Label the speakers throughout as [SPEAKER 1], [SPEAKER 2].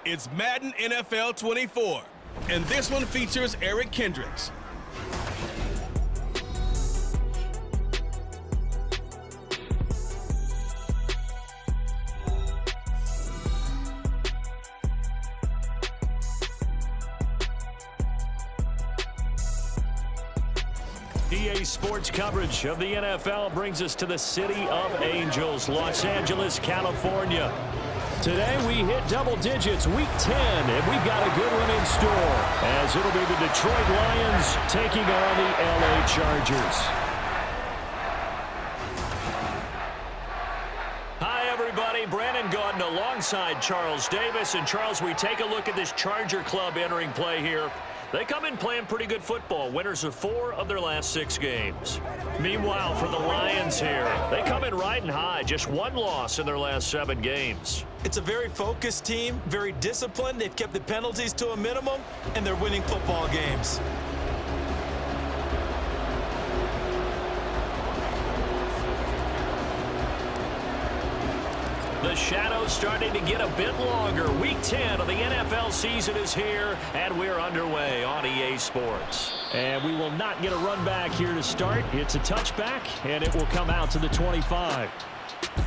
[SPEAKER 1] It's Madden NFL 24, and this one features Eric Kendricks.
[SPEAKER 2] EA Sports coverage of the NFL brings us to the City of Angels, Los Angeles, California. Today we hit double digits, week 10, and we've got a good one in store, as it'll be the Detroit Lions taking on the LA Chargers. Hi, everybody. Brandon Gordon alongside Charles Davis. And, Charles, we take a look at this Charger club entering play here. They come in playing pretty good football, winners of 4 of their last 6 games. Meanwhile, for the Lions here, they come in riding high, just 1 loss in their last 7 games.
[SPEAKER 3] It's a very focused team, very disciplined. They've kept the penalties to a minimum, and they're winning football games.
[SPEAKER 2] The shadow's starting to get a bit longer. Week 10 of the NFL season is here, and we're underway on EA Sports. And we will not get a run back here to start. It's a touchback, and it will come out to the 25.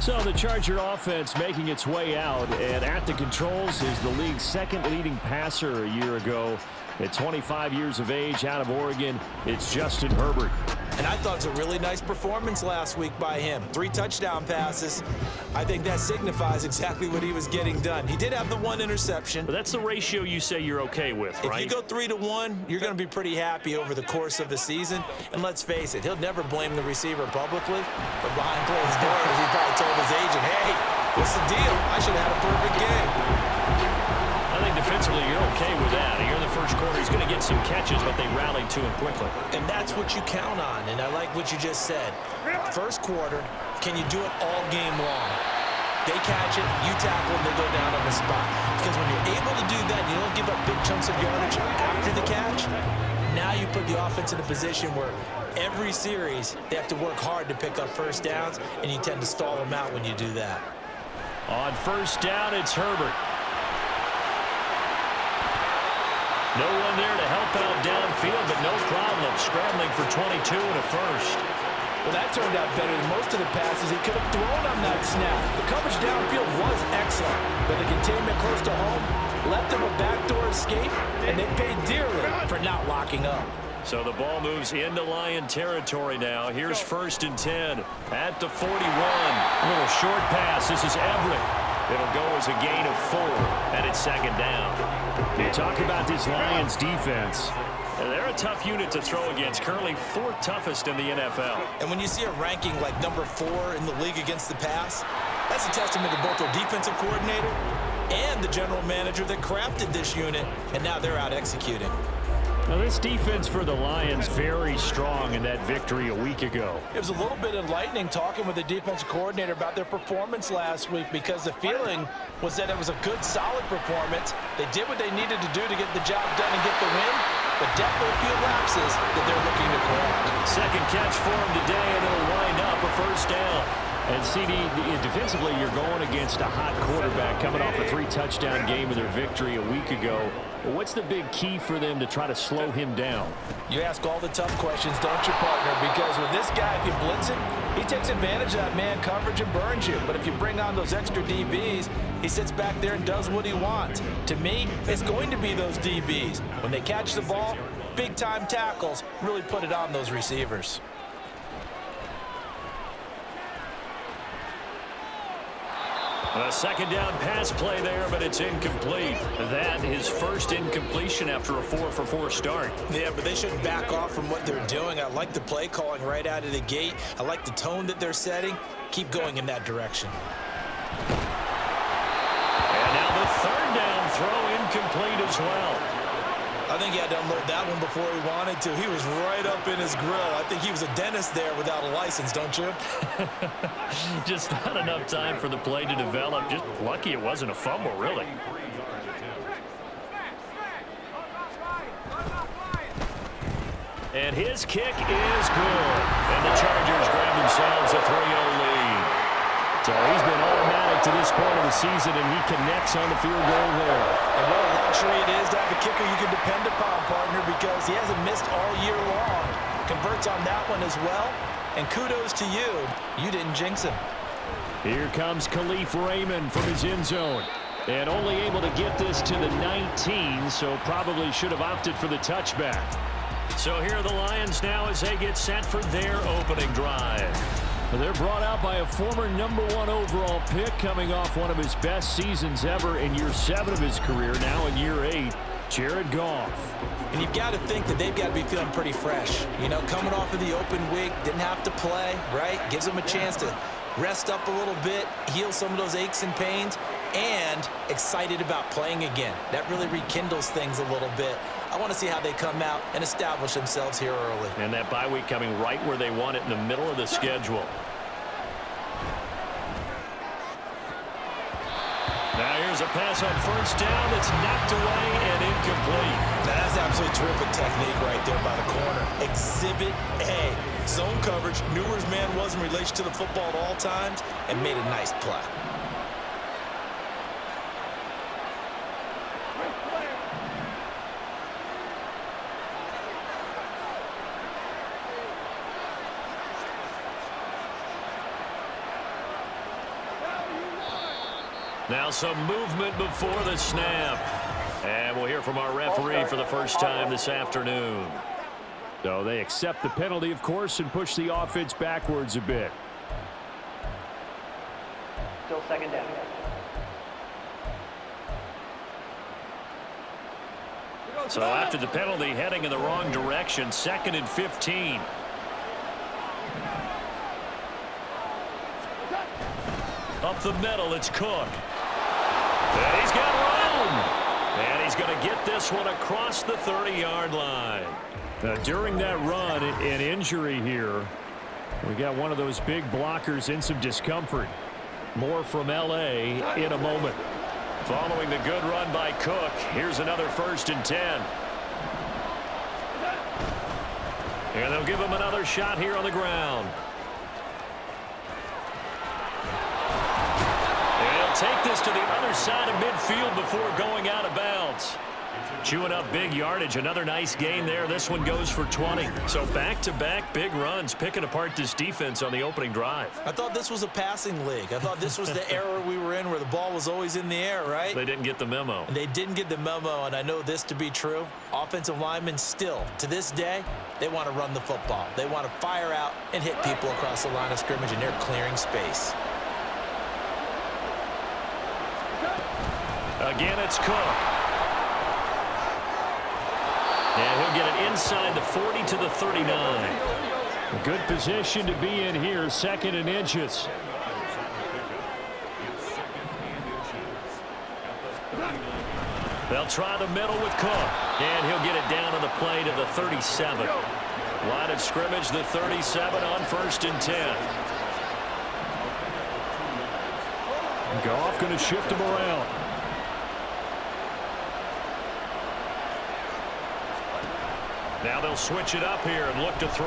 [SPEAKER 2] So the Charger offense making its way out, and at the controls is the league's 2nd leading passer a year ago. At 25 years of age, out of Oregon, it's Justin Herbert.
[SPEAKER 3] And I thought it was a really nice performance last week by him. 3 touchdown passes. I think that signifies exactly what he was getting done. He did have the 1 interception.
[SPEAKER 2] But that's the ratio you say you're okay with, right?
[SPEAKER 3] If you go 3-to-1, you're going to be pretty happy over the course of the season. And let's face it, he'll never blame the receiver publicly. But behind closed doors, he probably told his agent, hey, what's the deal? I should have had a perfect game.
[SPEAKER 2] I think defensively you're okay with that. Here in the first quarter, he's going to get some catches, but they rallied to him quickly.
[SPEAKER 3] And that's what you count on, and I like what you just said. First quarter, can you do it all game long? They catch it, you tackle them, they go down on the spot. Because when you're able to do that, you don't give up big chunks of yardage after the catch. Now you put the offense in a position where every series they have to work hard to pick up first downs, and you tend to stall them out when you do that.
[SPEAKER 2] On first down, it's Herbert. No one there to help out downfield, but no problem. Scrambling for 22 and a first.
[SPEAKER 3] Well, that turned out better than most of the passes he could have thrown on that snap. The coverage downfield was excellent, but the containment close to home left him a backdoor escape, and they paid dearly for not locking up.
[SPEAKER 2] So the ball moves into Lion territory now. Here's 1st and 10 at the 41. A little short pass. This is Everett. It'll go as a gain of 4, and it's 2nd down. You talk about this Lions defense. They're a tough unit to throw against, currently 4th toughest in the NFL.
[SPEAKER 3] And when you see a ranking like number 4 in the league against the pass, that's a testament to both their defensive coordinator and the general manager that crafted this unit, and now they're out executing.
[SPEAKER 2] Now, this defense for the Lions very strong in that victory a week ago.
[SPEAKER 3] It was a little bit enlightening talking with the defensive coordinator about their performance last week, because the feeling was that it was a good, solid performance. They did what they needed to do to get the job done and get the win, but definitely a few lapses that they're looking to correct.
[SPEAKER 2] 2nd catch for him today, and it'll wind up a first down. And, CD, defensively, you're going against a hot quarterback coming off a 3-touchdown game in their victory a week ago. What's the big key for them to try to slow him down?
[SPEAKER 3] You ask all the tough questions, don't you, partner? Because with this guy, if you blitz him, he takes advantage of that man coverage and burns you. But if you bring on those extra DBs, he sits back there and does what he wants. To me, it's going to be those DBs. When they catch the ball, big-time tackles really put it on those receivers.
[SPEAKER 2] A 2nd down pass play there, but it's incomplete. That is 1st incompletion after a 4-for-4 start.
[SPEAKER 3] Yeah, but they shouldn't back off from what they're doing. I like the play calling right out of the gate. I like the tone that they're setting. Keep going in that direction.
[SPEAKER 2] And now the 3rd down throw incomplete as well.
[SPEAKER 3] I think he had to unload that one before he wanted to. He was right up in his grill. I think he was a dentist there without a license, don't you?
[SPEAKER 2] Just not enough time for the play to develop. Just lucky it wasn't a fumble, really. And his kick is good. And the Chargers grab themselves a 3-0 lead. So he's been automatic to this point of the season, and he connects on the field goal there.
[SPEAKER 3] And what a luxury it is to have a kicker you can depend upon, partner, because he hasn't missed all year long. Converts on that one as well. And kudos to you. You didn't jinx him.
[SPEAKER 2] Here comes Khalif Raymond from his end zone. And only able to get this to the 19, so probably should have opted for the touchback. So here are the Lions now as they get set for their opening drive. Well, they're brought out by a former #1 overall pick coming off one of his best seasons ever in year 7 of his career, now in year 8, Jared Goff.
[SPEAKER 3] And you've got to think that they've got to be feeling pretty fresh. You know, coming off of the open week, didn't have to play, right? Gives them a chance to rest up a little bit, heal some of those aches and pains, and excited about playing again. That really rekindles things a little bit. I want to see how they come out and establish themselves here early.
[SPEAKER 2] And that bye week coming right where they want it, in the middle of the schedule. Now here's a pass on first down that's knocked away and incomplete.
[SPEAKER 3] Now that's absolutely terrific technique right there by the corner. Exhibit A. Zone coverage, knew where his man was in relation to the football at all times, and made a nice play.
[SPEAKER 2] Now some movement before the snap. And we'll hear from our referee for the first time this afternoon. So they accept the penalty, of course, and push the offense backwards a bit.
[SPEAKER 4] Still second down.
[SPEAKER 2] So after the penalty, heading in the wrong direction, 2nd and 15. Up the middle, it's Cook. And he's got room. And he's going to get this one across the 30-yard line. Now, during that run, an injury here. We got one of those big blockers in some discomfort. More from L.A. in a moment. Following the good run by Cook, here's another 1st and 10. And they'll give him another shot here on the ground. Take this to the other side of midfield before going out of bounds. Chewing up big yardage. Another nice gain there. This one goes for 20. So back-to-back big runs, picking apart this defense on the opening drive.
[SPEAKER 3] I thought this was a passing league. I thought this was the era we were in where the ball was always in the air, right?
[SPEAKER 2] They didn't get the memo.
[SPEAKER 3] And they didn't get the memo, and I know this to be true. Offensive linemen still, to this day, they want to run the football. They want to fire out and hit people across the line of scrimmage, and they're clearing space.
[SPEAKER 2] Again, it's Cook. And he'll get it inside the 40 to the 39. A good position to be in here, 2nd and inches. They'll try the middle with Cook. And he'll get it down on the play to the 37. Line of scrimmage, the 37 on 1st and 10. Goff going to shift him around. Now they'll switch it up here and look to throw.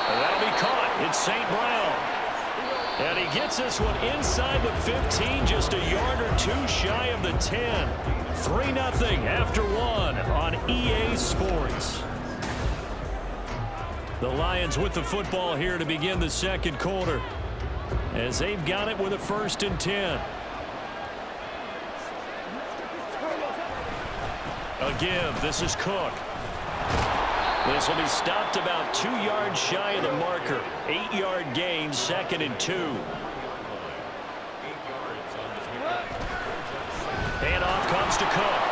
[SPEAKER 2] And that'll be caught. It's St. Brown. And he gets this one inside the 15, just a yard or two shy of the 10. 3-0 after one on EA Sports. The Lions with the football here to begin the 2nd quarter, as they've got it with a 1st and 10. A give. This is Cook. This will be stopped about 2 yards shy of the marker. 8-yard gain, 2nd and 2. Handoff comes to Cook.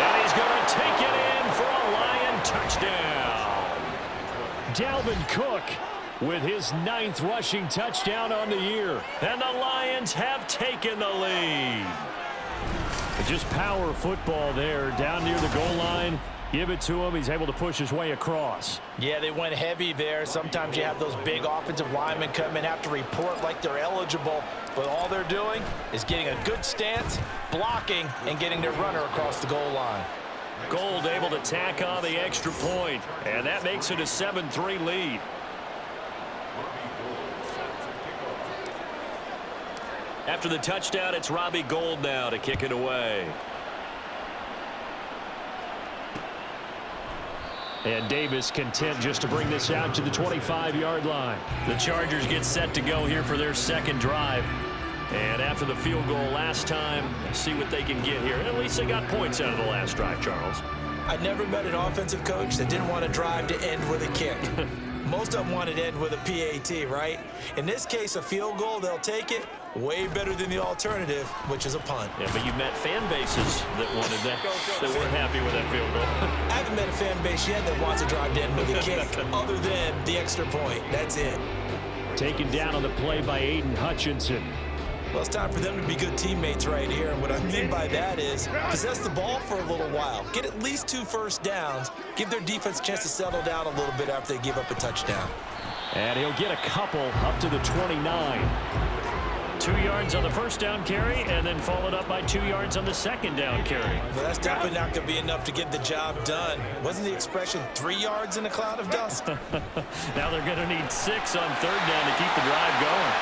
[SPEAKER 2] And he's going to take it in for a Lion touchdown. Dalvin Cook with his 9th rushing touchdown on the year. And the Lions have taken the lead. Just power football there down near the goal line. Give it to him. He's able to push his way across.
[SPEAKER 3] Yeah, they went heavy there. Sometimes you have those big offensive linemen come in, have to report like they're eligible, but all they're doing is getting a good stance, blocking, and getting their runner across the goal line.
[SPEAKER 2] Gold able to tack on the extra point, and that makes it a 7-3 lead. After the touchdown, it's Robbie Gould now to kick it away. And Davis content just to bring this out to the 25-yard line. The Chargers get set to go here for their second drive. And after the field goal last time, see what they can get here. At least they got points out of the last drive, Charles.
[SPEAKER 3] I never met an offensive coach that didn't want to drive to end with a kick. Most of them wanted to end with a PAT, right? In this case, a field goal, they'll take it. Way better than the alternative, which is a punt.
[SPEAKER 2] Yeah, but you've met fan bases that wanted that, that weren't happy with that field goal.
[SPEAKER 3] I haven't met a fan base yet that wants to drive to end with a kick, other than the extra point. That's it.
[SPEAKER 2] Taken down on the play by Aiden Hutchinson.
[SPEAKER 3] Well, it's time for them to be good teammates right here. And what I mean by that is possess the ball for a little while. Get at least 2 first downs. Give their defense a chance to settle down a little bit after they give up a touchdown.
[SPEAKER 2] And he'll get a couple up to the 29. 2 yards on the first down carry, and then followed up by 2 yards on the second down carry.
[SPEAKER 3] Well, that's definitely not going to be enough to get the job done. Wasn't the expression 3 yards in a cloud of dust?
[SPEAKER 2] Now they're going to need 6 on third down to keep the drive going.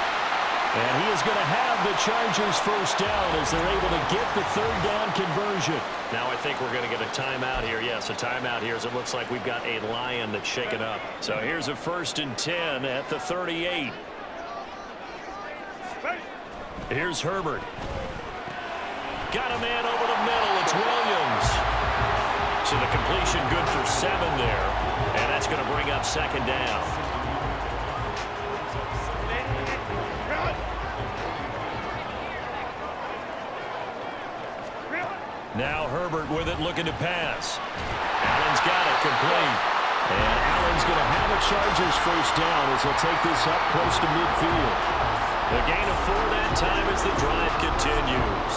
[SPEAKER 2] And he is going to have the Chargers first down as they're able to get the third down conversion. Now I think we're going to get a timeout here. Yes, a timeout here as it looks like we've got a Lion that's shaken up. So here's a 1st and 10 at the 38. Here's Herbert. Got a man over the middle. It's Williams. So the completion good for 7 there. And that's going to bring up second down. Now Herbert with it, looking to pass. Allen's got it, complete. And Allen's going to have a Chargers first down as he'll take this up close to midfield. The gain of 4 that time as the drive continues.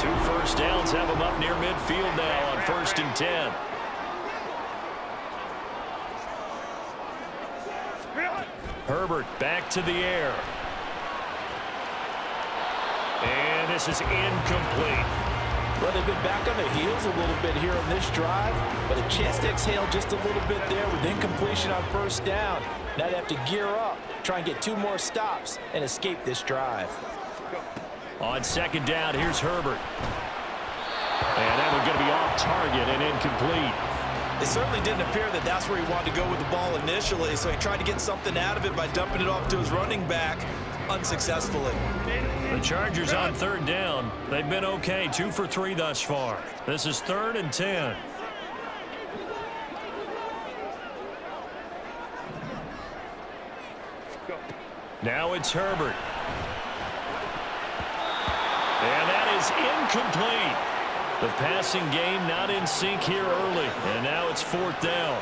[SPEAKER 2] 2 first downs have them up near midfield now on 1st and 10. Herbert back to the air. And this is incomplete.
[SPEAKER 4] Well, they've been back on their heels a little bit here on this drive, but a chance to exhale just a little bit there with incompletion on first down. Now they have to gear up, try and get 2 more stops, and escape this drive.
[SPEAKER 2] On second down, here's Herbert. And that one's going to be off target and incomplete.
[SPEAKER 3] It certainly didn't appear that that's where he wanted to go with the ball initially, so he tried to get something out of it by dumping it off to his running back unsuccessfully.
[SPEAKER 2] The Chargers on third down. They've been okay, 2 for 3 thus far. This is 3rd and 10. Now it's Herbert. And that is incomplete. The passing game not in sync here early. And now it's 4th down.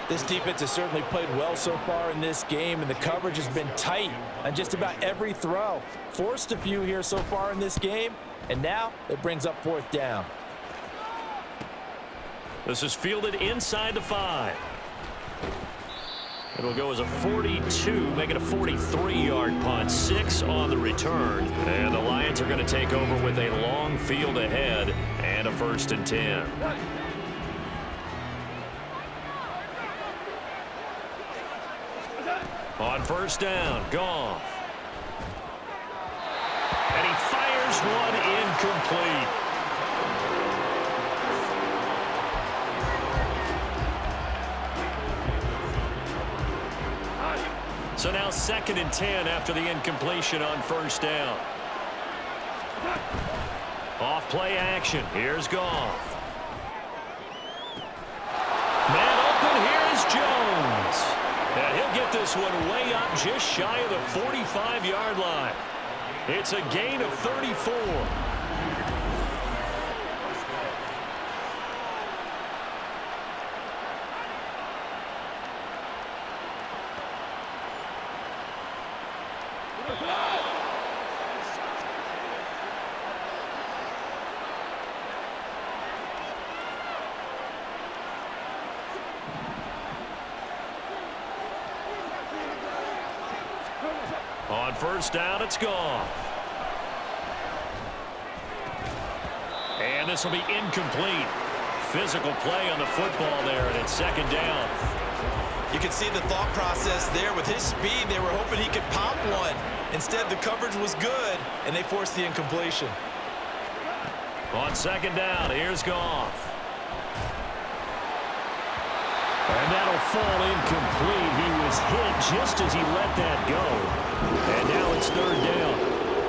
[SPEAKER 4] This defense has certainly played well so far in this game, and the coverage has been tight on just about every throw. Forced a few here so far in this game, and now it brings up 4th down.
[SPEAKER 2] This is fielded inside the 5. It'll go as a 42, make it a 43-yard punt. 6 on the return. And the Lions are going to take over with a long field ahead and a 1st and 10. On first down, Goff. And he fires one incomplete. So now 2nd and 10 after the incompletion on first down. Off play action. Here's Goff. Man open. Here's Jones. And he'll get this one way up just shy of the 45-yard line. It's a gain of 34. On first down, it's Goff. And this will be incomplete. Physical play on the football there, and it's 2nd down.
[SPEAKER 3] You can see the thought process there. With his speed, they were hoping he could pop one. Instead, the coverage was good, and they forced the incompletion.
[SPEAKER 2] On second down, here's Goff. And that'll fall incomplete. He was hit just as he let that go. And now it's third down.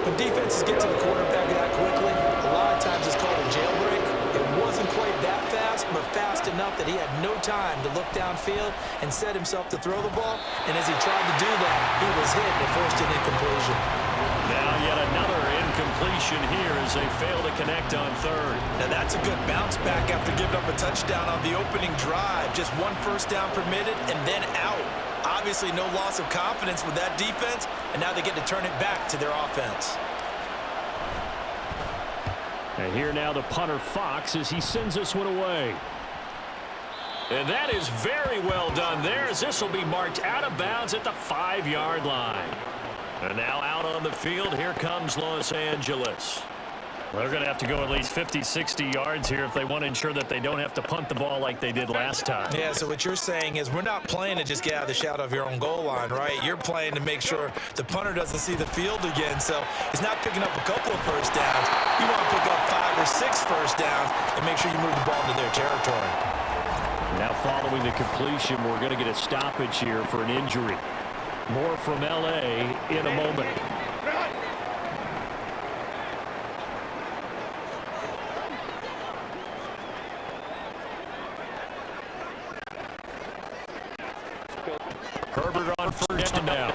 [SPEAKER 3] When defenses get to the quarterback that quickly, a lot of times it's called a jailbreak. It wasn't quite that fast, but fast enough that he had no time to look downfield and set himself to throw the ball. And as he tried to do that, he was hit and forced an incompletion.
[SPEAKER 2] Now yet another incompletion here as they fail to connect on third.
[SPEAKER 3] Now that's a good bounce back after giving up a touchdown on the opening drive. Just one first down permitted and then out. Obviously no loss of confidence with that defense, and now they get to turn it back to their offense.
[SPEAKER 2] And here now the punter Fox as he sends this one away. And that is very well done there as this will be marked out of bounds at the 5-yard line. And now out on the field, here comes Los Angeles. Well, they're going to have to go at least 50, 60 yards here if they want to ensure that they don't have to punt the ball like they did last time.
[SPEAKER 3] Yeah, so what you're saying is we're not playing to just get out of the shadow of your own goal line, right? You're playing to make sure the punter doesn't see the field again. So he's not picking up a couple of first downs. You want to pick up 5 or 6 first downs and make sure you move the ball into their territory.
[SPEAKER 2] Now following the completion, we're going to get a stoppage here for an injury. More from L.A. in a moment. Herbert on first down now.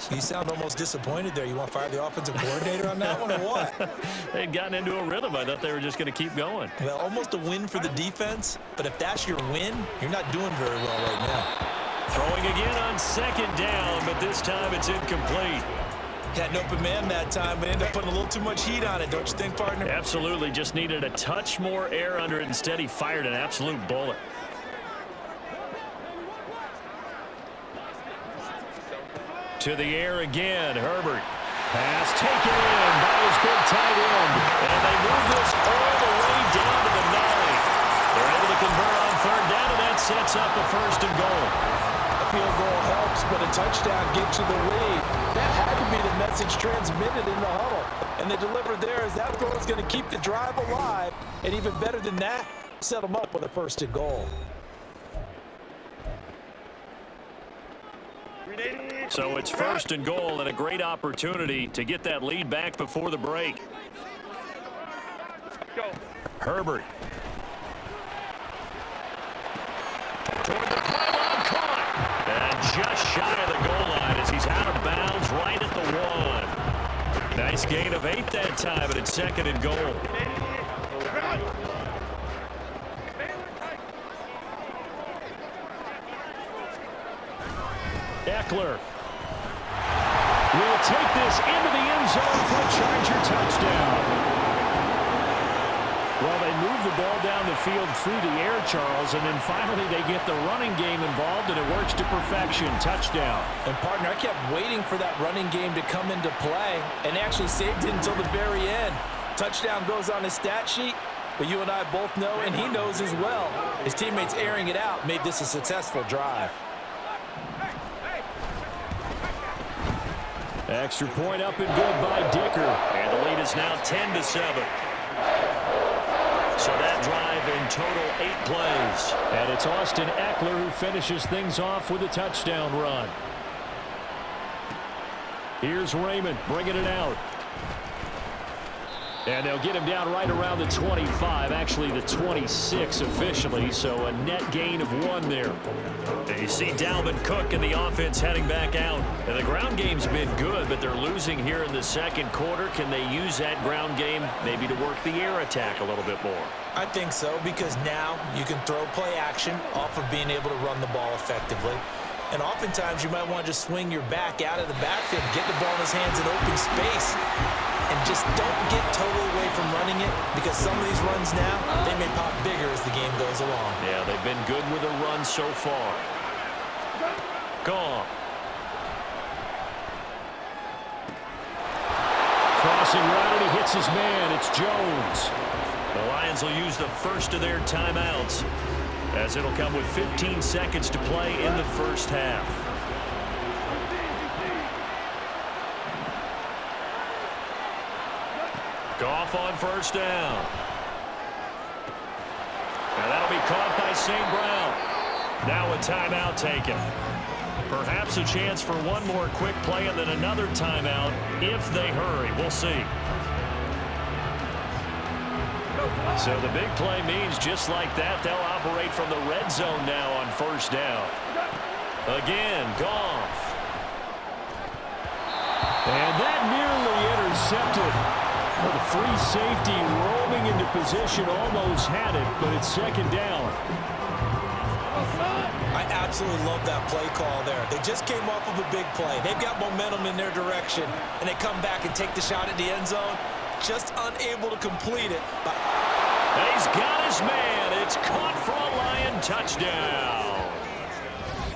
[SPEAKER 3] You sound almost disappointed there. You want to fire the offensive coordinator on that one or what?
[SPEAKER 2] They'd gotten into a rhythm. I thought they were just going to keep going.
[SPEAKER 3] Well, almost a win for the defense, but if that's your win, you're not doing very well right now.
[SPEAKER 2] Throwing again on second down, but this time it's incomplete.
[SPEAKER 3] Had an open man that time, but ended up putting a little too much heat on it, don't you think, partner?
[SPEAKER 2] Absolutely. Just needed a touch more air under it. Instead, he fired an absolute bullet. To the air again, Herbert. Pass taken in by his big tight end. And they move this all the way down to the 9. They're able to convert on third down, and that sets up a first and goal.
[SPEAKER 4] A field goal helps, but a touchdown gets you the lead. That had to be the message transmitted in the huddle. And they delivered there as that throw is going to keep the drive alive. And even better than that, set them up with a first and goal.
[SPEAKER 2] So it's first and goal and a great opportunity to get that lead back before the break. Herbert. Toward the pylon, caught. And just shy of the goal line as he's out of bounds right at the 1. Nice gain of 8 that time, but it's second and goal. Eckler will take this into the end zone for a Charger touchdown. Well, they move the ball down the field through the air, Charles, and then finally they get the running game involved, and it works to perfection. Touchdown.
[SPEAKER 4] And, partner, I kept waiting for that running game to come into play and actually saved it until the very end. Touchdown goes on his stat sheet, but you and I both know, and he knows as well, his teammates airing it out made this a successful drive.
[SPEAKER 2] Extra point up and good by Dicker. And the lead is now 10-7. So that drive in total 8 plays. And it's Austin Eckler who finishes things off with a touchdown run. Here's Raymond bringing it out. And they'll get him down right around the 25, actually the 26 officially, so a net gain of 1 there. And you see Dalvin Cook and the offense heading back out. And the ground game's been good, but they're losing here in the second quarter. Can they use that ground game maybe to work the air attack a little bit more?
[SPEAKER 3] I think so, because now you can throw play action off of being able to run the ball effectively. And oftentimes you might want to just swing your back out of the backfield, get the ball in his hands in open space, and just don't get totally away from running it, because some of these runs now, they may pop bigger as the game goes along.
[SPEAKER 2] Yeah, they've been good with a run so far. Goff. Crossing right, and he hits his man. It's Jones. The Lions will use the first of their timeouts, as it'll come with 15 seconds to play in the first half. Goff on first down. And that'll be caught by St. Brown. Now a timeout taken. Perhaps a chance for one more quick play and then another timeout if they hurry. We'll see. So the big play means just like that, they'll operate from the red zone now on first down. Again, Goff. And that nearly intercepted. Well, the free safety roaming into position almost had it, but it's second down.
[SPEAKER 3] I absolutely love that play call there. They just came off of a big play. They've got momentum in their direction, and they come back and take the shot at the end zone, just unable to complete it. But
[SPEAKER 2] he's got his man. It's caught for a Lion touchdown.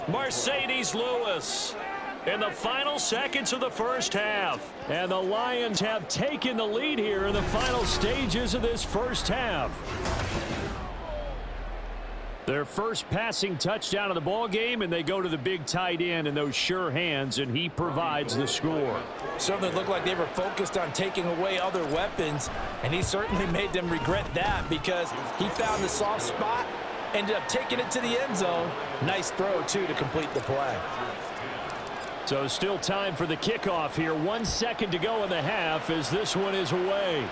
[SPEAKER 2] Mercedes Lewis in the final seconds of the first half. And the Lions have taken the lead here in the final stages of this first half. Their first passing touchdown of the ball game, and they go to the big tight end in those sure hands, and he provides the score.
[SPEAKER 4] Certainly looked like they were focused on taking away other weapons, and he certainly made them regret that, because he found the soft spot, ended up taking it to the end zone. Nice throw, too, to complete the play.
[SPEAKER 2] So still time for the kickoff here. 1 second to go in the half as this one is away.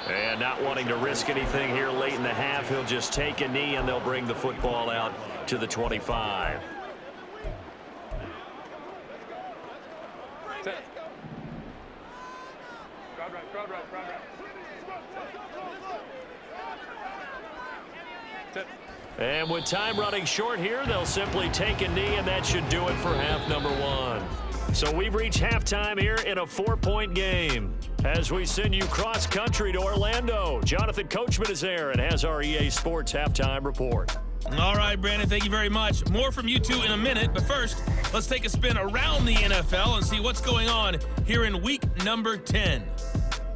[SPEAKER 2] And not wanting to risk anything here late in the half, he'll just take a knee and they'll bring the football out to the 25. And with time running short here, they'll simply take a knee, and that should do it for half number 1. So we've reached halftime here in a 4-point game. As we send you cross-country to Orlando, Jonathan Coachman is there and has our EA Sports halftime report.
[SPEAKER 1] All right, Brandon, thank you very much. More from you two in a minute, but first, let's take a spin around the NFL and see what's going on here in week number 10.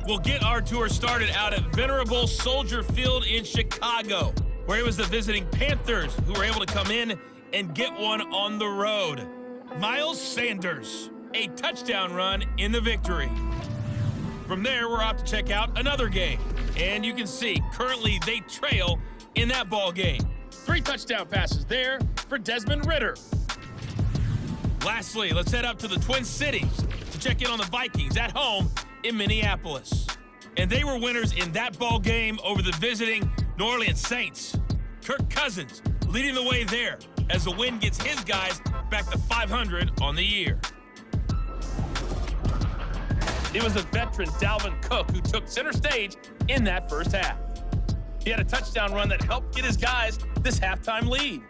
[SPEAKER 1] We'll get our tour started out at Venerable Soldier Field in Chicago, where it was the visiting Panthers who were able to come in and get one on the road. Miles Sanders, a touchdown run in the victory. From there, we're off to check out another game. And you can see, currently they trail in that ball game. 3 touchdown passes there for Desmond Ridder. Lastly, let's head up to the Twin Cities to check in on the Vikings at home in Minneapolis. And they were winners in that ball game over the visiting New Orleans Saints. Kirk Cousins leading the way there as the win gets his guys back to 500 on the year. It was the veteran Dalvin Cook who took center stage in that first half. He had a touchdown run that helped get his guys this halftime lead.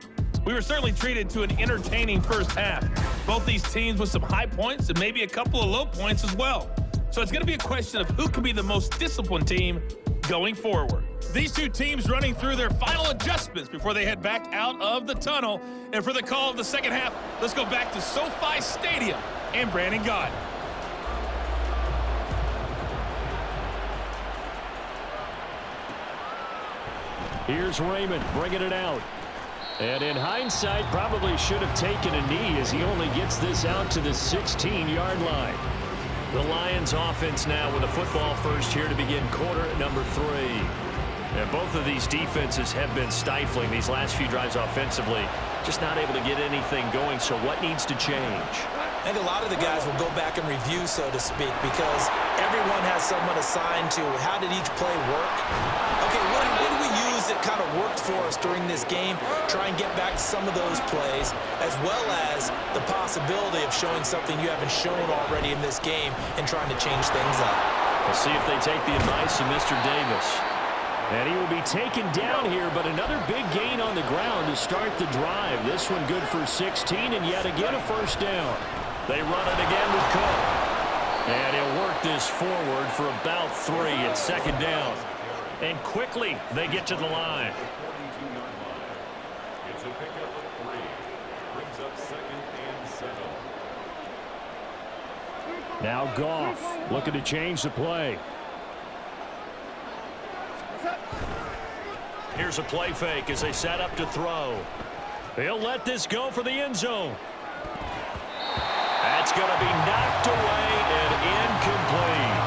[SPEAKER 1] We were certainly treated to an entertaining first half. Both these teams with some high points and maybe a couple of low points as well. So it's going to be a question of who can be the most disciplined team going forward. These two teams running through their final adjustments before they head back out of the tunnel. And for the call of the second half, let's go back to SoFi Stadium and Brandon Gott.
[SPEAKER 2] Here's Raymond bringing it out. And in hindsight, probably should have taken a knee as he only gets this out to the 16-yard line. The Lions offense now with a football first here to begin quarter number 3. And both of these defenses have been stifling these last few drives offensively. Just not able to get anything going, so what needs to change?
[SPEAKER 3] I think a lot of the guys will go back and review, so to speak, because everyone has someone assigned to how did each play work. Okay, what did we use that kind of worked for us during this game? Try and get back to some of those plays, as well as the possibility of showing something you haven't shown already in this game and trying to change things up.
[SPEAKER 2] We'll see if they take the advice of Mr. Davis. And he will be taken down here, but another big gain on the ground to start the drive. This one good for 16, and yet again a first down. They run it again with Cook. And he'll work this forward for about 3 at second down. And quickly they get to the line.
[SPEAKER 5] It's a pickup of 3. Brings up 2nd and 7.
[SPEAKER 2] Now Goff looking to change the play. Here's a play fake as they set up to throw. He'll let this go for the end zone. That's going to be knocked away and incomplete.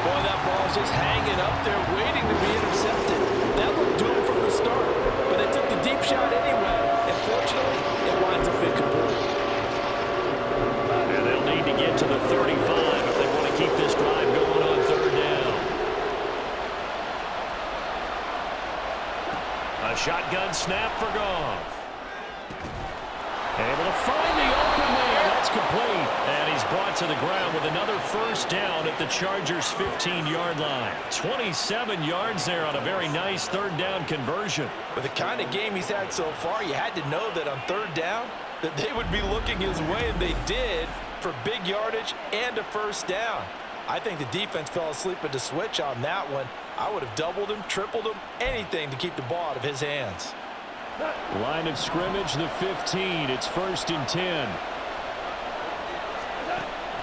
[SPEAKER 4] Boy, that ball's just hanging up there waiting to be intercepted. That looked doomed from the start, but they took the deep shot anyway, and fortunately, it winds up incomplete.
[SPEAKER 2] And they'll need to get to the 35 if they want to keep this drive going on third down. A shotgun snap for Goff. Able to find the open man. That's complete. And he's brought to the ground with another first down at the Chargers' 15-yard line. 27 yards there on a very nice third down conversion.
[SPEAKER 3] With the kind of game he's had so far, you had to know that on third down that they would be looking his way, and they did, for big yardage and a first down. I think the defense fell asleep at the switch on that one. I would have doubled him, tripled him, anything to keep the ball out of his hands.
[SPEAKER 2] Line of scrimmage, the 15. It's 1st and 10.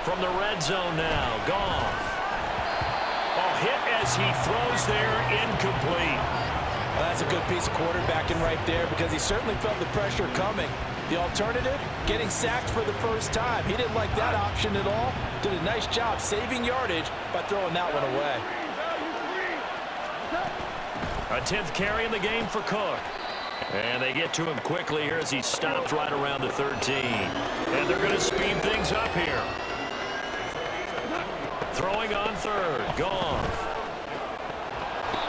[SPEAKER 2] From the red zone now, Goff. A hit as he throws there, incomplete.
[SPEAKER 3] Well, that's a good piece of quarterbacking right there, because he certainly felt the pressure coming. The alternative, getting sacked for the first time. He didn't like that option at all. Did a nice job saving yardage by throwing that one away.
[SPEAKER 2] A 10th carry in the game for Cook. And they get to him quickly here as he stopped right around the 13. And they're going to speed things up here. Throwing on third, Goff.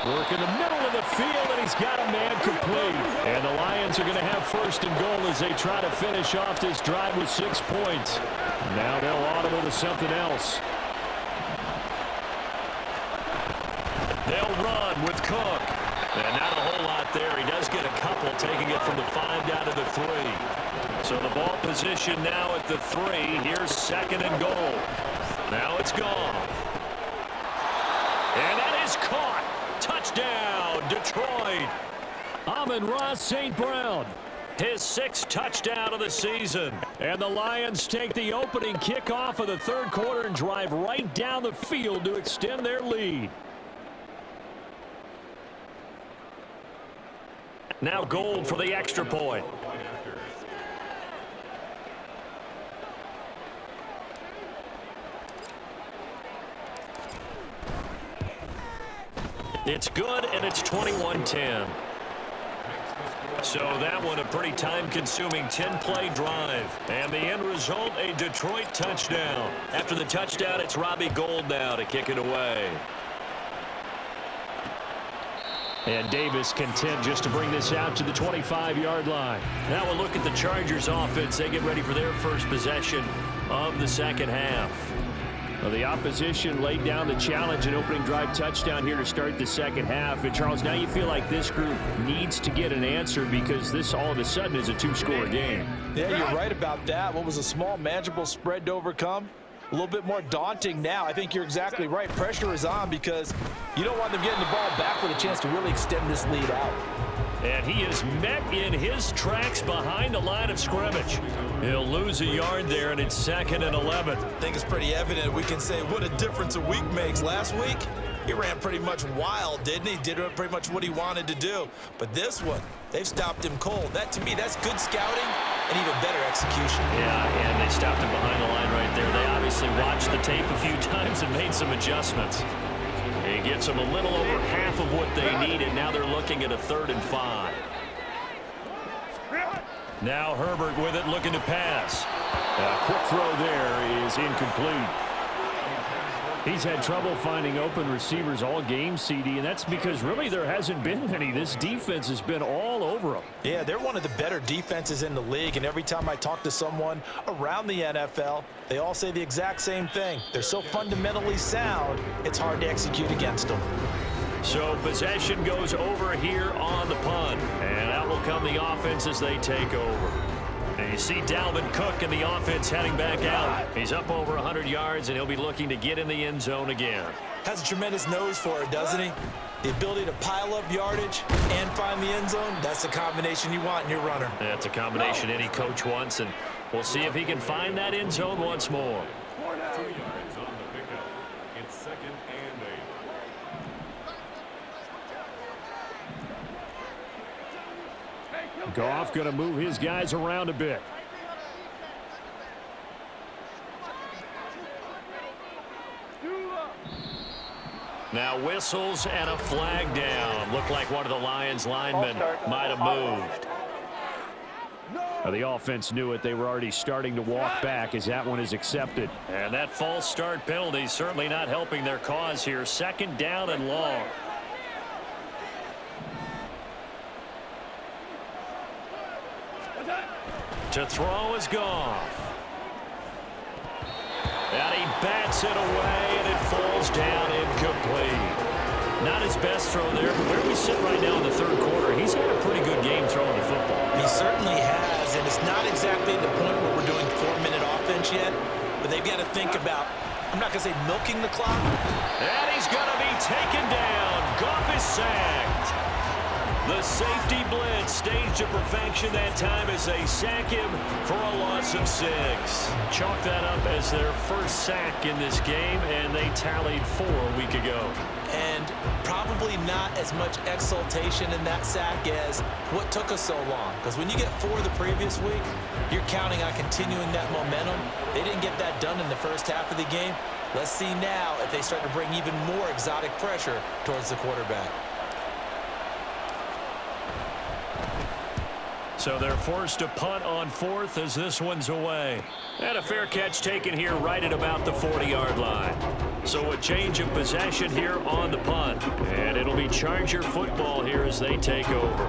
[SPEAKER 2] Work in the middle of the field, and he's got a man complete. And the Lions are going to have 1st and goal as they try to finish off this drive with 6 points. Now they'll audible to something else. They'll run with Cook. And not a whole lot there. He does get a couple, taking it from the 5 down to the 3. So the ball position now at the 3. Here's 2nd and goal. Now it's Goff. And that is caught. Touchdown, Detroit. Amon-Ra St. Brown. His 6th touchdown of the season. And the Lions take the opening kickoff of the third quarter and drive right down the field to extend their lead. Now Gold for the extra point. It's good, and it's 21-10. So that one a pretty time-consuming 10-play drive. And the end result, a Detroit touchdown. After the touchdown, it's Robbie Gould now to kick it away. And Davis content just to bring this out to the 25-yard line. Now we'll look at the Chargers offense. They get ready for their first possession of the second half. Well, the opposition laid down the challenge and opening drive touchdown here to start the second half. And Charles, now you feel like this group needs to get an answer because this all of a sudden is a 2-score game.
[SPEAKER 3] Yeah, you're right about that. What was a small, manageable spread to overcome? A little bit more daunting now. I think you're exactly right. Pressure is on because you don't want them getting the ball back with a chance to really extend this lead out.
[SPEAKER 2] And he is met in his tracks behind the line of scrimmage. He'll lose a yard there, and it's 2nd and 11.
[SPEAKER 3] I think it's pretty evident. We can say what a difference a week makes. Last week, he ran pretty much wild, didn't he? Did pretty much what he wanted to do. But this one, they've stopped him cold. That, to me, that's good scouting and even better execution.
[SPEAKER 2] Yeah, and they stopped him behind the line right there. They obviously watched the tape a few times and made some adjustments. He gets them a little over half of what they needed. Now they're looking at a 3rd and 5. Now Herbert with it, looking to pass. A quick throw there is incomplete. He's had trouble finding open receivers all game, CD, and that's because really there hasn't been many. This defense has been all over them.
[SPEAKER 3] Yeah, they're one of the better defenses in the league, and every time I talk to someone around the NFL, they all say the exact same thing. They're so fundamentally sound, it's hard to execute against them.
[SPEAKER 2] So possession goes over here on the punt, and out will come the offense as they take over. And you see Dalvin Cook and the offense heading back out. He's up over 100 yards, and he'll be looking to get in the end zone again.
[SPEAKER 3] Has a tremendous nose for it, doesn't he? The ability to pile up yardage and find the end zone, that's the combination you want in your runner.
[SPEAKER 2] That's a combination any coach wants, and we'll see if he can find that end zone once more.
[SPEAKER 5] 2 yards on the pickup. It's 2nd and 8.
[SPEAKER 2] Goff going to move his guys around a bit. Now whistles and a flag down. Looked like one of the Lions linemen might have moved. Now the offense knew it. They were already starting to walk back as that one is accepted. And that false start penalty certainly not helping their cause here. 2nd down and long. To throw is Goff. And he bats it away, and it falls down incomplete. Not his best throw there, but where we sit right now in the 3rd quarter, he's had a pretty good game throwing the football.
[SPEAKER 3] He certainly has, and it's not exactly the point where we're doing 4-minute offense yet, but they've got to think about, I'm not going to say milking the clock.
[SPEAKER 2] And he's going to be taken down. Goff is sacked. The safety blitz staged to perfection that time as they sack him for a loss of 6. Chalk that up as their first sack in this game, and they tallied 4 a week ago.
[SPEAKER 3] And probably not as much exultation in that sack as what took us so long. Because when you get 4 the previous week, you're counting on continuing that momentum. They didn't get that done in the first half of the game. Let's see now if they start to bring even more exotic pressure towards the quarterback.
[SPEAKER 2] So they're forced to punt on 4th as this one's away. And a fair catch taken here right at about the 40-yard line. So a change of possession here on the punt. And it'll be Charger football here as they take over.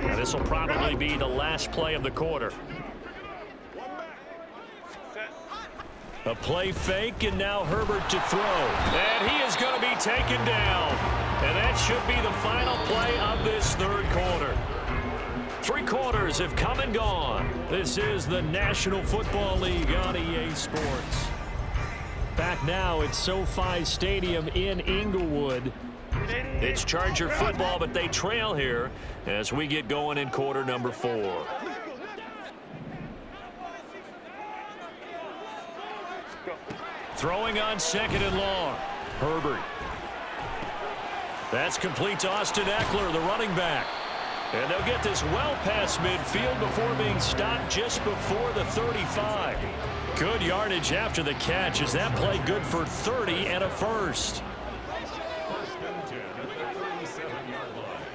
[SPEAKER 2] Now this will probably be the last play of the quarter. A play fake, and now Herbert to throw. And he is going to be taken down. And that should be the final play of this 3rd quarter. 3 quarters have come and gone. This is the National Football League on EA Sports. Back now at SoFi Stadium in Inglewood. It's Charger football, but they trail here as we get going in quarter number 4. Throwing on 2nd and long. Herbert. That's complete to Austin Eckler, the running back. And they'll get this well past midfield before being stopped just before the 35. Good yardage after the catch. Is that play good for 30 and a first?
[SPEAKER 5] 1st and 10 at the 37-yard line.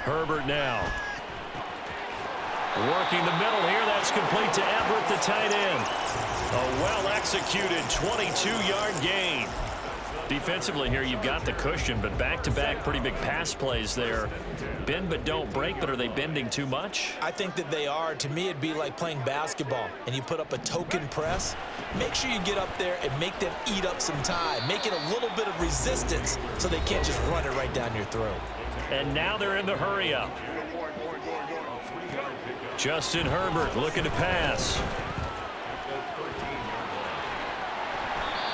[SPEAKER 2] Herbert now. Working the middle here. That's complete to Everett, the tight end. A well-executed 22-yard gain. Defensively here, you've got the cushion, but back-to-back pretty big pass plays there. Bend but don't break, but are they bending too much?
[SPEAKER 3] I think that they are. To me, it'd be like playing basketball, and you put up a token press. Make sure you get up there and make them eat up some time. Make it a little bit of resistance so they can't just run it right down your throat.
[SPEAKER 2] And now they're in the hurry-up. Justin Herbert looking to pass.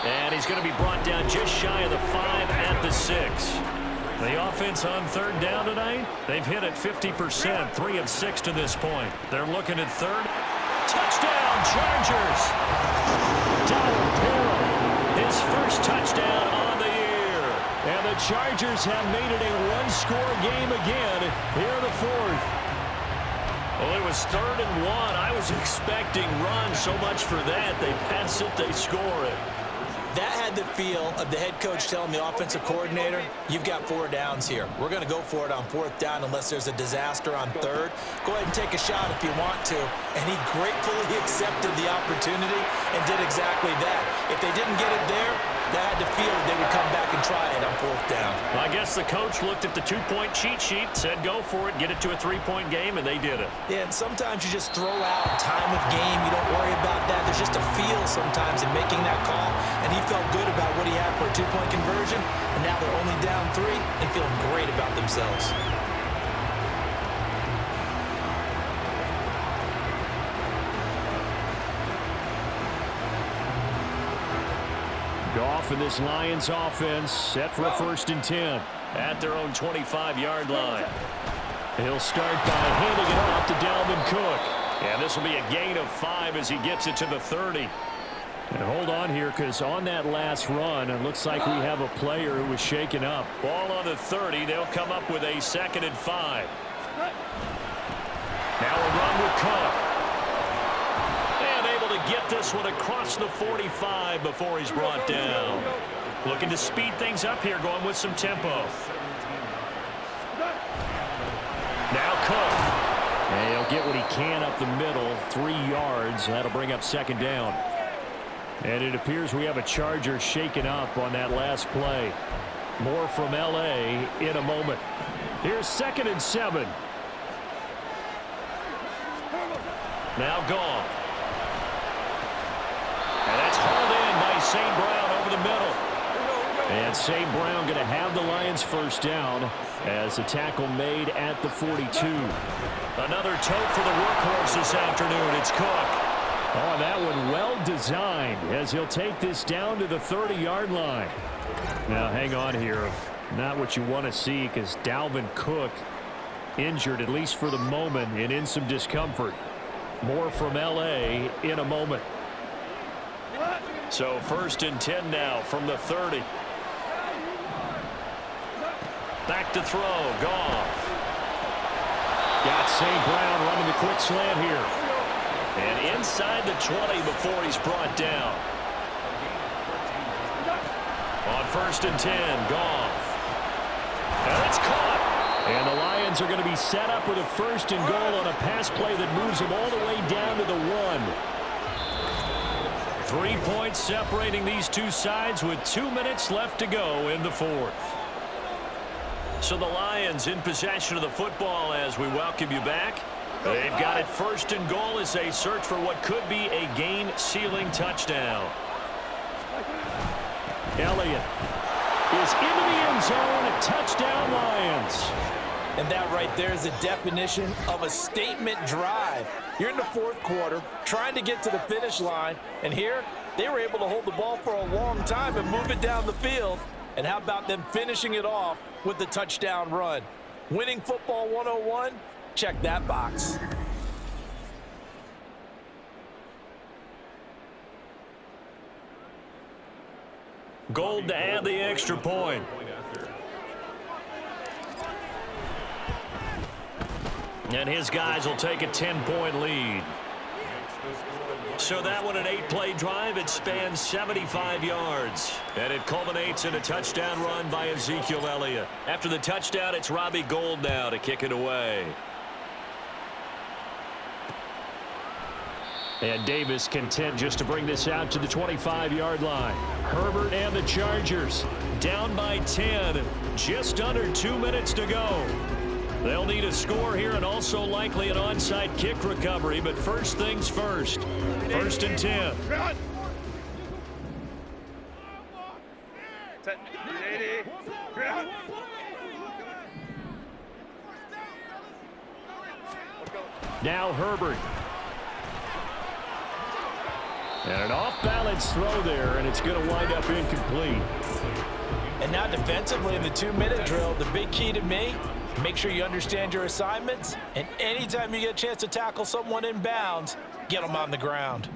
[SPEAKER 2] And he's going to be brought down just shy of the 5 at the 6. The offense on 3rd down tonight, they've hit it 50%, 3 of 6 to this point. They're looking at 3rd. Touchdown, Chargers! Tyler Perry, his first touchdown on the year. And the Chargers have made it a one-score game again here in the 4th. Well, it was 3rd and 1. I was expecting run so much for that. They pass it, they score it.
[SPEAKER 3] That had the feel of the head coach telling the offensive coordinator, you've got 4 downs here. We're going to go for it on 4th down unless there's a disaster on 3rd. Go ahead and take a shot if you want to. And he gratefully accepted the opportunity and did exactly that. If they didn't get it there, that had the feel that they would come back and try it on 4th down.
[SPEAKER 2] Well, I guess the coach looked at the 2-point cheat sheet, said go for it, get it to a 3-point game, and they did it.
[SPEAKER 3] Yeah, and sometimes you just throw out time of game. You don't worry about that. There's just a feel sometimes in making that call, and he felt good about what he had for a 2-point conversion, and now they're only down 3 and feeling great about themselves.
[SPEAKER 2] Goff and this Lions offense set for a 1st and 10 at their own 25-yard line. He'll start by handing it off to Dalvin Cook. And this will be a gain of 5 as he gets it to the 30. And hold on here, because on that last run, it looks like we have a player who was shaken up. Ball on the 30. They'll come up with a 2nd and 5. Now a run with Cook. And able to get this one across the 45 before he's brought down. Looking to speed things up here, going with some tempo. Now Cook. And he'll get what he can up the middle, 3 yards. That'll bring up 2nd down. And it appears we have a Charger shaken up on that last play. More from L.A. in a moment. Here's 2nd and 7. Now Goff. And that's hauled in by St. Brown over the middle. And St. Brown going to have the Lions 1st down as the tackle made at the 42. Another tote for the workhorse this afternoon. It's Cook. Oh, that one well designed as he'll take this down to the 30-yard line. Now, hang on here. Not what you want to see, because Dalvin Cook injured, at least for the moment, and in some discomfort. More from L.A. in a moment. So 1st and 10 now from the 30. Back to throw. Goff. Got St. Brown running the quick slant here. And inside the 20 before he's brought down. On 1st and 10, Goff. And it's caught. And the Lions are going to be set up with a 1st and goal on a pass play that moves them all the way down to the 1. 3 points separating these two sides with 2 minutes left to go in the 4th. So the Lions in possession of the football as we welcome you back. They've got it 1st and goal as they search for what could be a game-sealing touchdown. Elliott is into the end zone. Touchdown, Lions.
[SPEAKER 3] And that right there is the definition of a statement drive. You're in the 4th quarter, trying to get to the finish line, and here they were able to hold the ball for a long time and move it down the field. And how about them finishing it off with the touchdown run? Winning football 101? Check that box.
[SPEAKER 2] Gold to add the extra point. And his guys will take a 10-point lead. So that one, an 8-play drive. It spans 75 yards. And it culminates in a touchdown run by Ezekiel Elliott. After the touchdown, it's Robbie Gould now to kick it away. And Davis content just to bring this out to the 25-yard line. Herbert and the Chargers down by 10. Just under 2 minutes to go. They'll need a score here and also likely an onside kick recovery. But first things first. 1st and 10. Now Herbert. And an off-balance throw there, and it's going to wind up incomplete.
[SPEAKER 3] And now defensively in the 2-minute drill, the big key to me, make sure you understand your assignments, and anytime you get a chance to tackle someone in bounds, get them on the ground.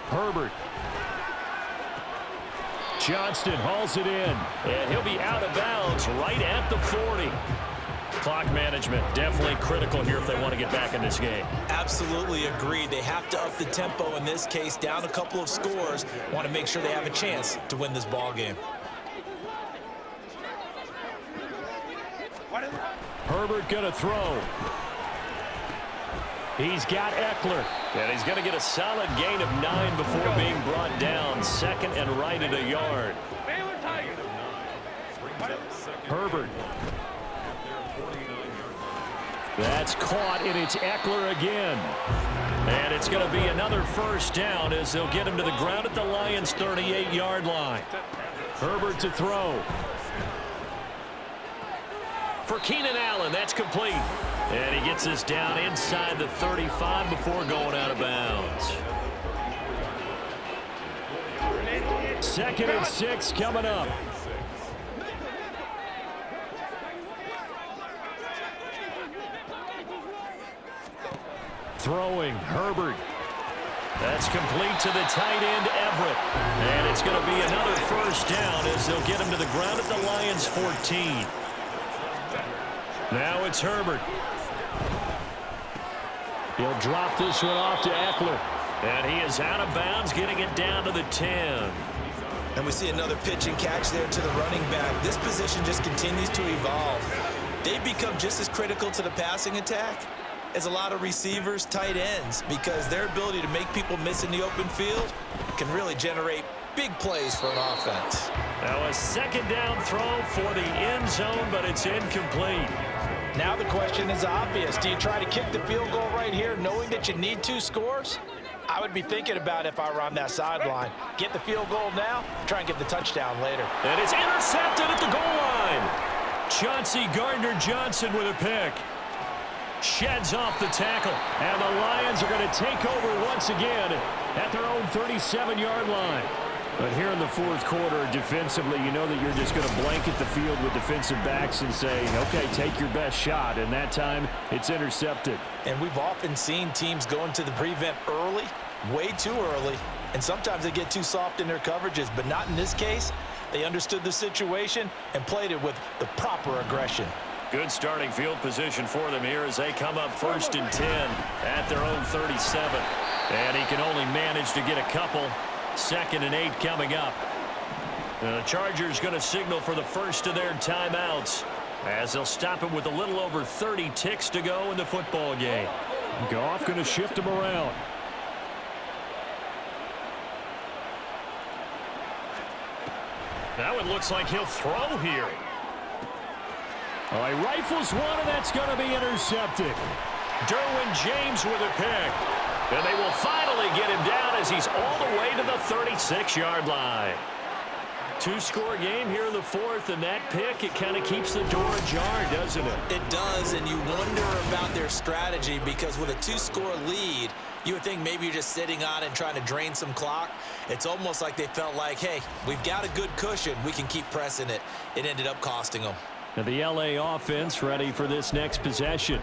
[SPEAKER 2] Herbert. Johnston hauls it in, and he'll be out of bounds right at the 40. Clock management, definitely critical here if they want to get back in this game.
[SPEAKER 3] Absolutely agreed. They have to up the tempo in this case, down a couple of scores. Want to make sure they have a chance to win this ball game.
[SPEAKER 2] Herbert going to throw. He's got Eckler. And he's going to get a solid gain of 9 before being brought down. Second and right at a yard. Herbert. That's caught, and it's Eckler again. And it's going to be another first down as they'll get him to the ground at the Lions' 38-yard line. Herbert to throw. For Keenan Allen, that's complete. And he gets us down inside the 35 before going out of bounds. 2nd and 6 coming up. Throwing, Herbert. That's complete to the tight end, Everett. And it's going to be another first down as they'll get him to the ground at the Lions' 14. Now it's Herbert. He'll drop this one off to Eckler. And he is out of bounds, getting it down to the 10.
[SPEAKER 3] And we see another pitch and catch there to the running back. This position just continues to evolve. They've become just as critical to the passing attack as a lot of receivers, tight ends, because their ability to make people miss in the open field can really generate big plays for an offense.
[SPEAKER 2] Now a second down throw for the end zone, but it's incomplete.
[SPEAKER 4] Now the question is obvious. Do you try to kick the field goal right here knowing that you need 2 scores? I would be thinking about if I were on that sideline. Get the field goal now, try and get the touchdown later.
[SPEAKER 2] And it's intercepted at the goal line. Chauncey Gardner-Johnson with a pick. Sheds off the tackle. And the Lions are going to take over once again at their own 37-yard line. But here in the 4th quarter, defensively, you know that you're just going to blanket the field with defensive backs and say, okay, take your best shot. And that time, it's intercepted.
[SPEAKER 3] And we've often seen teams go into the prevent early, way too early, and sometimes they get too soft in their coverages, but not in this case. They understood the situation and played it with the proper aggression.
[SPEAKER 2] Good starting field position for them here as they come up 1st and 10 at their own 37. And he can only manage to get a couple. 2nd and 8 coming up. The Chargers going to signal for the first of their timeouts as they'll stop him with a little over 30 ticks to go in the football game. Goff going to shift him around. Now it looks like he'll throw here. All right, rifles one, and that's going to be intercepted. Derwin James with a pick. And they will finally get him down as he's all the way to the 36-yard line. 2-score game here in the 4th, and that pick, it kind of keeps the door ajar, doesn't it?
[SPEAKER 3] It does, and you wonder about their strategy because with a 2-score lead, you would think maybe you're just sitting on it and trying to drain some clock. It's almost like they felt like, hey, we've got a good cushion. We can keep pressing it. It ended up costing them.
[SPEAKER 2] Now the LA offense ready for this next possession.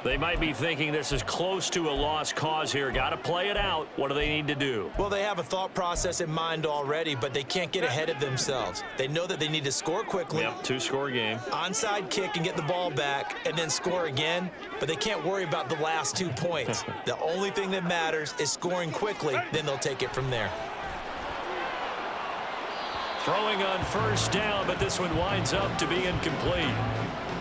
[SPEAKER 2] They might be thinking this is close to a lost cause here. Got to play it out. What do they need to do?
[SPEAKER 3] Well, they have a thought process in mind already, but they can't get ahead of themselves. They know that they need to score quickly.
[SPEAKER 2] Yep, 2-score game.
[SPEAKER 3] Onside kick and get the ball back and then score again, but they can't worry about the last 2 points. The only thing that matters is scoring quickly, then they'll take it from there.
[SPEAKER 2] Throwing on 1st down, but this one winds up to be incomplete.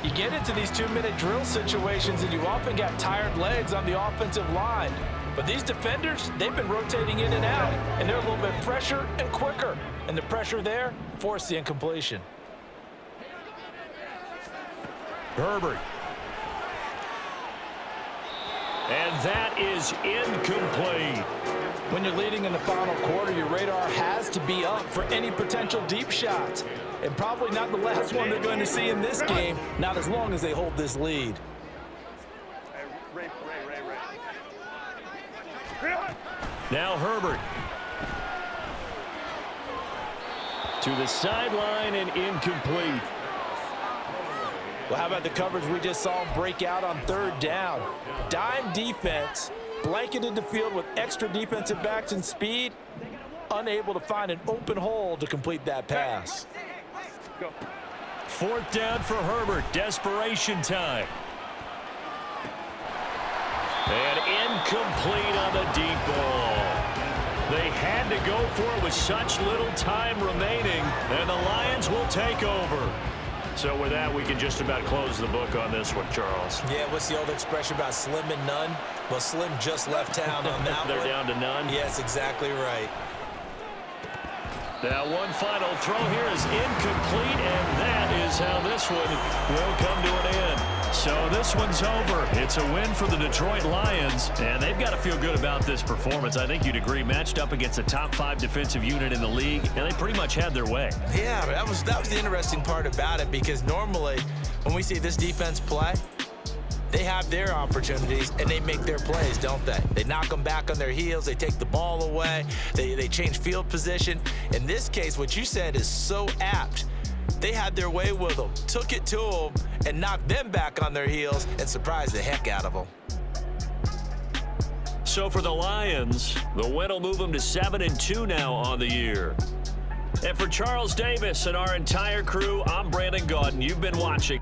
[SPEAKER 4] You get into these 2-minute drill situations and you often got tired legs on the offensive line. But these defenders, they've been rotating in and out, and they're a little bit fresher and quicker. And the pressure there forced the incompletion.
[SPEAKER 2] Herbert. And that is incomplete.
[SPEAKER 4] When you're leading in the final quarter, your radar has to be up for any potential deep shots. And probably not the last one they're going to see in this game, not as long as they hold this lead.
[SPEAKER 2] Now Herbert. To the sideline and incomplete.
[SPEAKER 4] Well, how about the coverage we just saw break out on 3rd down? Dime defense, blanketed the field with extra defensive backs and speed, unable to find an open hole to complete that pass.
[SPEAKER 2] 4th down for Herbert. Desperation time. And incomplete on the deep ball. They had to go for it with such little time remaining, and the Lions will take over. So with that, we can just about close the book on this one, Charles.
[SPEAKER 3] Yeah, what's the old expression about slim and none? Well, Slim just left town on that
[SPEAKER 2] They're
[SPEAKER 3] one.
[SPEAKER 2] down to none?
[SPEAKER 3] Yes, exactly right.
[SPEAKER 2] Now, one final throw here is incomplete, and that is how this one will come to an end. So this one's over. It's a win for the Detroit Lions, and they've got to feel good about this performance. I think you'd agree, matched up against a top 5 defensive unit in the league, and they pretty much had their way.
[SPEAKER 3] Yeah, that was the interesting part about it, because normally when we see this defense play, they have their opportunities, and they make their plays, don't they? They knock them back on their heels. They take the ball away. They change field position. In this case, what you said is so apt. They had their way with them, took it to them, and knocked them back on their heels and surprised the heck out of them.
[SPEAKER 2] So for the Lions, the win will move them to 7-2 now on the year. And for Charles Davis and our entire crew, I'm Brandon Gaudin. You've been watching